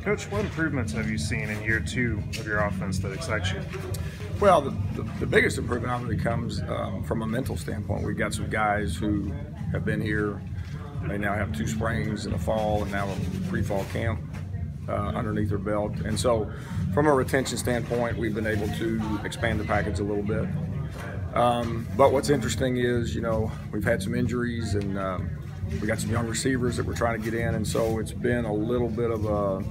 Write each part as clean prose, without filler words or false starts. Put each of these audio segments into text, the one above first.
Coach, what improvements have you seen in year 2 of your offense that excites you? Well, the biggest improvement obviously comes from a mental standpoint. We've got some guys who have been here. They now have 2 springs in the fall and now a pre-fall camp underneath their belt. And so from a retention standpoint, we've been able to expand the package a little bit. But what's interesting is, you know, we've had some injuries and we got some young receivers that we're trying to get in, and so it's been a little bit of a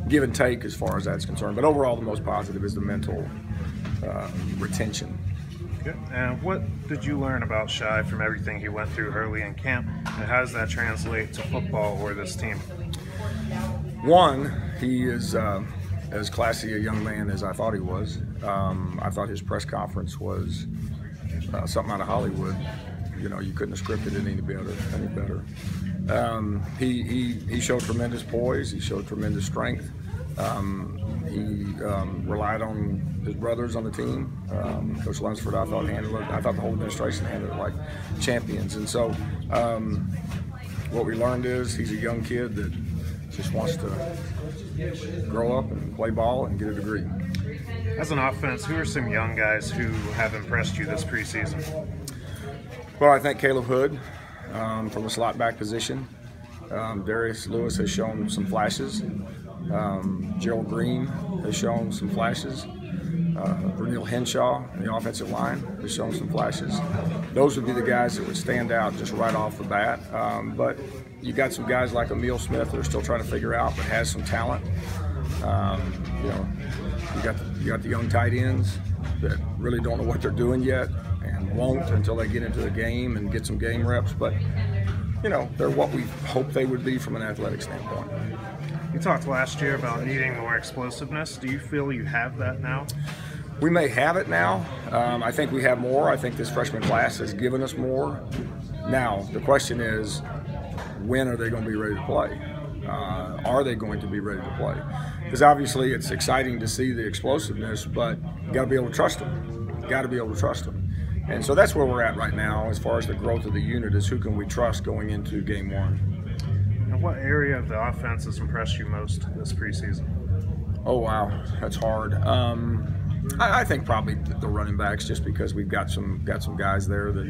give and take as far as that's concerned. But overall, the most positive is the mental retention. Good. And what did you learn about Shied from everything he went through early in camp, and how does that translate to football or this team? One, he is as classy a young man as I thought he was. I thought his press conference was something out of Hollywood. You know, you couldn't have scripted it any better. He showed tremendous poise. He showed tremendous strength. He relied on his brothers on the team. Coach Lunsford, I thought the whole administration handled it like champions. And so, what we learned is he's a young kid that just wants to grow up and play ball and get a degree. As an offense, who are some young guys who have impressed you this preseason? Well, I think Caleb Hood from the slot back position. Darius Lewis has shown some flashes. Gerald Green has shown some flashes. Vernil Henshaw, the offensive line, has shown some flashes. Those would be the guys that would stand out just right off the bat. But you got some guys like Emil Smith that are still trying to figure out, but has some talent. You know, you got the young tight ends that really don't know what they're doing yet and won't until they get into the game and get some game reps. But you know, they're what we hoped they would be from an athletic standpoint. You talked last year about needing more explosiveness. Do you feel you have that now? We may have it now. I think we have more. I think this freshman class has given us more. Now, the question is, when are they going to be ready to play? Are they going to be ready to play? Because obviously it's exciting to see the explosiveness, but you got to be able to trust them. You got to be able to trust them. And so that's where we're at right now as far as the growth of the unit is who can we trust going into game 1. And what area of the offense has impressed you most this preseason? Oh, wow, that's hard. I think probably the running backs, just because we've got some guys there that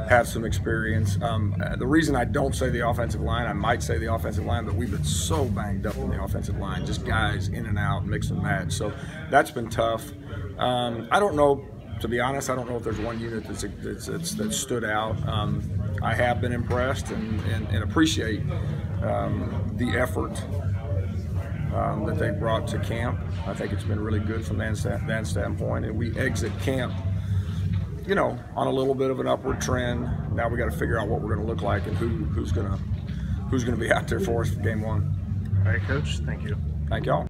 have some experience. The reason I don't say the offensive line, I might say the offensive line, but we've been so banged up in the offensive line, just guys in and out, mix and match. So that's been tough. I don't know. To be honest, I don't know if there's one unit that stood out. I have been impressed and appreciate the effort that they brought to camp. I think it's been really good from that standpoint. And we exit camp, you know, on a little bit of an upward trend. Now we got to figure out what we're going to look like and who's going to be out there for us for game 1. All right, Coach. Thank you. Thank y'all.